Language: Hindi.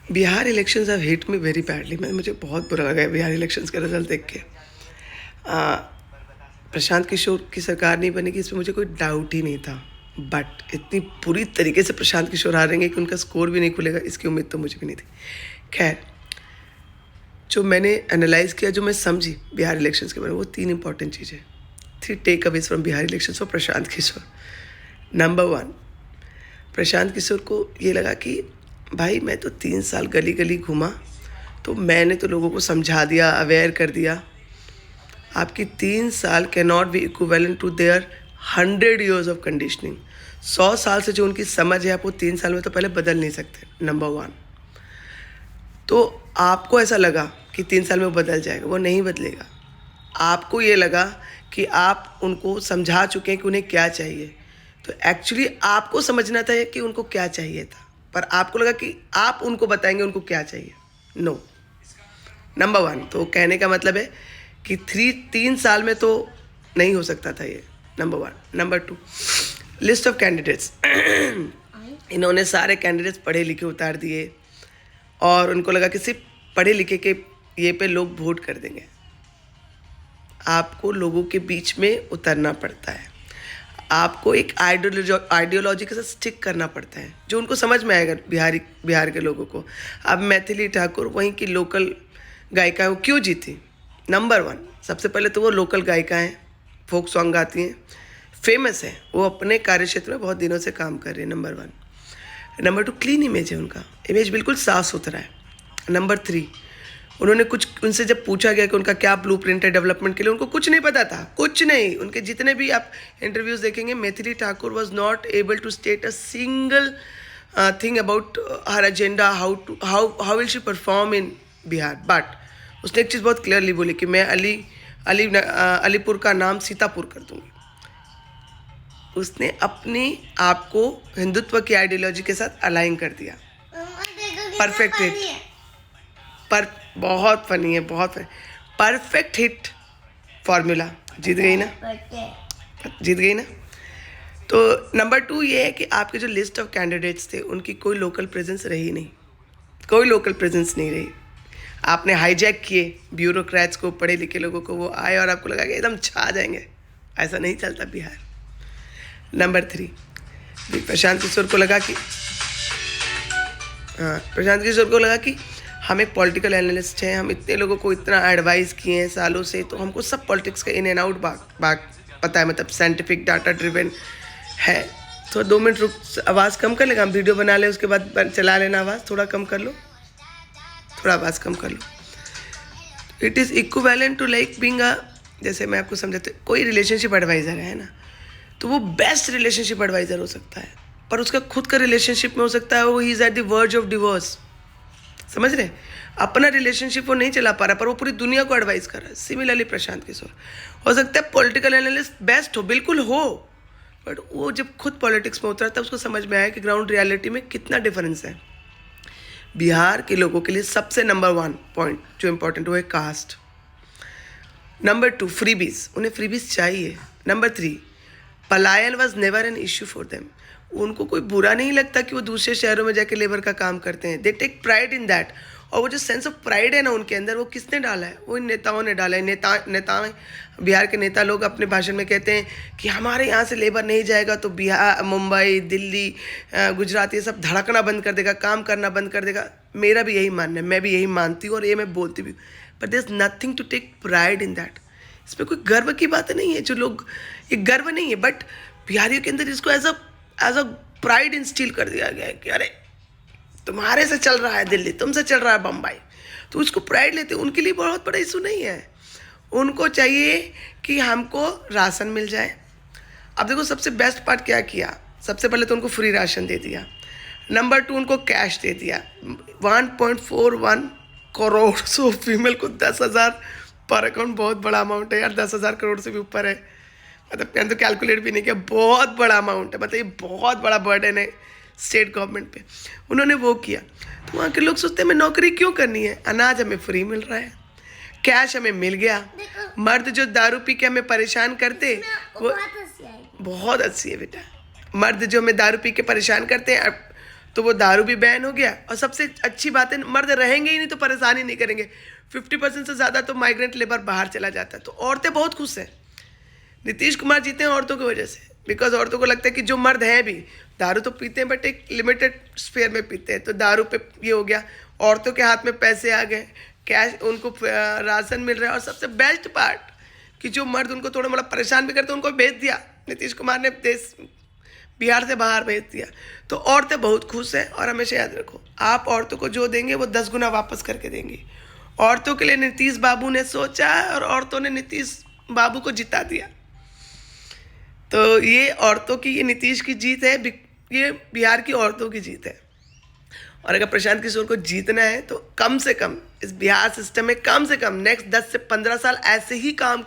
Bihar elections have hit me very badly. मुझे बहुत बुरा लगा है बिहार इलेक्शंस का रिजल्ट देख के। प्रशांत किशोर की सरकार नहीं बनेगी, इसमें मुझे कोई डाउट ही नहीं था, बट इतनी पूरी तरीके से प्रशांत किशोर हारेंगे कि उनका स्कोर भी नहीं खुलेगा, इसकी उम्मीद तो मुझे भी नहीं थी। खैर, जो मैंने एनालाइज किया, जो मैं समझी बिहार इलेक्शंस के बारे में, वो 3 इंपॉर्टेंट चीज़ें, 3 takeaways from Bihar elections for Prashant Kishor. Number 1, Prashant Kishor को ये लगा कि भाई मैं तो 3 साल गली गली घूमा, तो मैंने तो लोगों को समझा दिया, अवेयर कर दिया। आपकी 3 साल can not be equivalent to their 100 years of conditioning. 100 साल से जो उनकी समझ है, आप वो 3 साल में तो पहले बदल नहीं सकते। नंबर 1, तो आपको ऐसा लगा कि 3 साल में वो बदल जाएगा, वो नहीं बदलेगा। आपको ये लगा कि आप उनको समझा चुके हैं कि उन्हें क्या चाहिए, तो एक्चुअली आपको समझना था कि उनको क्या चाहिए था, पर आपको लगा कि आप उनको बताएंगे उनको क्या चाहिए। नो। नंबर 1, तो कहने का मतलब है कि 3 साल में तो नहीं हो सकता था ये। Number 1। Number 2, list of candidates. इन्होंने सारे कैंडिडेट्स पढ़े लिखे उतार दिए और उनको लगा कि सिर्फ पढ़े लिखे के ये पे लोग वोट कर देंगे। आपको लोगों के बीच में उतरना पड़ता है, आपको एक आइडियोलॉजी के साथ स्टिक करना पड़ता है जो उनको समझ में आएगा बिहार के लोगों को। अब मैथिली ठाकुर वहीं की लोकल गायिका है, वो क्यों जीती? नंबर 1, सबसे पहले तो वो लोकल गायिका हैं, फोक सॉन्ग गाती हैं, फेमस है, वो अपने कार्य क्षेत्र में बहुत दिनों से काम कर रही है। नंबर 1। नंबर 2, क्लीन इमेज है, उनका इमेज बिल्कुल साफ सुथरा है। नंबर 3, उन्होंने उनसे जब पूछा गया कि उनका क्या ब्लूप्रिंट है डेवलपमेंट के लिए, उनको कुछ नहीं पता था, कुछ नहीं। उनके जितने भी आप इंटरव्यूज देखेंगे, Maithili Thakur was not able to state a single thing about her agenda, how will she perform in Bihar. But उसने एक चीज़ बहुत क्लियरली बोली कि मैं अलीपुर का नाम सीतापुर कर दूंगी। उसने अपने आप को हिंदुत्व की आइडियोलॉजी के साथ अलाइन कर दिया। परफेक्ट हिट, पर बहुत फनी है, बहुत परफेक्ट हिट फॉर्मूला। जीत गई ना, जीत गई ना। तो नंबर 2 ये है कि आपके जो लिस्ट ऑफ कैंडिडेट्स थे, उनकी कोई लोकल प्रेजेंस रही नहीं, कोई लोकल प्रेजेंस नहीं रही। आपने हाईजैक किए ब्यूरोक्रेट्स को, पढ़े लिखे लोगों को, वो आए और आपको लगा कि एकदम छा जाएंगे। ऐसा नहीं चलता बिहार। नंबर 3, प्रशांत किशोर को लगा कि हम एक पॉलिटिकल एनालिस्ट हैं, हम इतने लोगों को इतना एडवाइस किए हैं सालों से, तो हमको सब पॉलिटिक्स का इन एंड आउट बाग पता है, मतलब साइंटिफिक डाटा ड्रिवन है। तो 2 मिनट रुक, आवाज़ कम कर लेगा, हम वीडियो बना ले, उसके बाद चला लेना, आवाज़ थोड़ा कम कर लो, थोड़ा आवाज़ कम कर लो। It is equivalent to like being जैसे मैं आपको समझाते, कोई रिलेशनशिप एडवाइज़र है ना, तो वो बेस्ट रिलेशनशिप एडवाइज़र हो सकता है, पर उसका खुद का रिलेशनशिप में हो सकता है वो he is at the verge of divorce. समझ रहे? अपना रिलेशनशिप वो नहीं चला पा रहा, पर वो पूरी दुनिया को एडवाइस कर रहा है। सिमिलरली प्रशांत किशोर हो सकता है पॉलिटिकल एनालिस्ट बेस्ट हो, बिल्कुल हो, बट वो जब खुद पॉलिटिक्स में उतरा तब उसको समझ में आया कि ग्राउंड रियलिटी में कितना डिफरेंस है। बिहार के लोगों के लिए सबसे नंबर 1 पॉइंट जो इम्पोर्टेंट वो है कास्ट। नंबर 2, फ्रीबीज, उन्हें फ्रीबीज चाहिए। नंबर 3, पलायन was never an issue for them. उनको कोई बुरा नहीं लगता कि वो दूसरे शहरों में जाके लेबर का काम करते हैं, they take pride in that. और वो जो सेंस ऑफ प्राइड है ना उनके अंदर, वो किसने डाला है? वो इन नेताओं ने डाला है। नेता बिहार के नेता लोग अपने भाषण में कहते हैं कि हमारे यहाँ से लेबर नहीं जाएगा तो बिहार, मुंबई, दिल्ली, गुजरात, ये सब धड़कना बंद कर देगा, काम करना बंद कर देगा। मेरा भी यही मानना है, मैं भी यही मानती हूँ और ये मैं बोलती भी हूँ, but there is nothing to take pride in that. इसमें कोई गर्व की बात नहीं है, जो लोग, ये गर्व नहीं है, बट बिहारियों के अंदर इसको एज अ प्राइड इंस्टिल कर दिया गया है कि अरे तुम्हारे से चल रहा है दिल्ली, तुमसे चल रहा है बम्बई, तो उसको प्राइड लेते हैं। उनके लिए बहुत बड़ा इशू नहीं है, उनको चाहिए कि हमको राशन मिल जाए। अब देखो सबसे बेस्ट पार्ट क्या किया, सबसे पहले तो उनको फ्री राशन दे दिया। नंबर 2, उनको कैश दे दिया 1.41 करोड़। सो फीमेल को 10,000 पर अकाउंट, बहुत बड़ा अमाउंट है यार, 10,000 करोड़ से भी ऊपर है, मतलब मैंने तो कैलकुलेट भी नहीं किया, बहुत बड़ा अमाउंट है, मतलब ये बहुत बड़ा बर्डन है स्टेट गवर्नमेंट पे। उन्होंने वो किया, तो वहाँ के लोग सोचते हैं हमें नौकरी क्यों करनी है, अनाज हमें फ्री मिल रहा है, कैश हमें मिल गया। मर्द जो दारू पी के हमें परेशान करते, वो बहुत अच्छी है बेटा, मर्द जो हमें दारू पी के परेशान करते हैं, तो वो दारू भी बैन हो गया। और सबसे अच्छी बात है, मर्द रहेंगे ही नहीं तो परेशान ही नहीं करेंगे। 50% से ज़्यादा तो माइग्रेंट लेबर बाहर चला जाता है, तो औरतें बहुत खुश हैं। नीतीश कुमार जीते हैं औरतों की वजह से, बिकॉज औरतों को लगता है कि जो मर्द हैं भी दारू तो पीते हैं, बट एक लिमिटेड स्फेयर में पीते हैं, तो दारू पे ये हो गया। औरतों के हाथ में पैसे आ गए, कैश, उनको राशन मिल रहा है। और सबसे बेस्ट पार्ट कि जो मर्द उनको थोड़ा मोड़ा परेशान भी करते उनको भेज दिया नीतीश कुमार ने, देश बिहार से बाहर भेज दिया। तो औरतें बहुत खुश हैं। और हमेशा याद रखो, आप औरतों को जो देंगे वो 10 गुना वापस करके देंगी। औरतों के लिए नीतीश बाबू ने सोचा और औरतों ने नीतीश बाबू को जिता दिया। तो ये औरतों की, ये नीतीश की जीत है, ये बिहार की औरतों की जीत है। और अगर प्रशांत किशोर को जीतना है तो कम से कम इस बिहार सिस्टम में कम से कम नेक्स्ट 10 से 15 साल ऐसे ही काम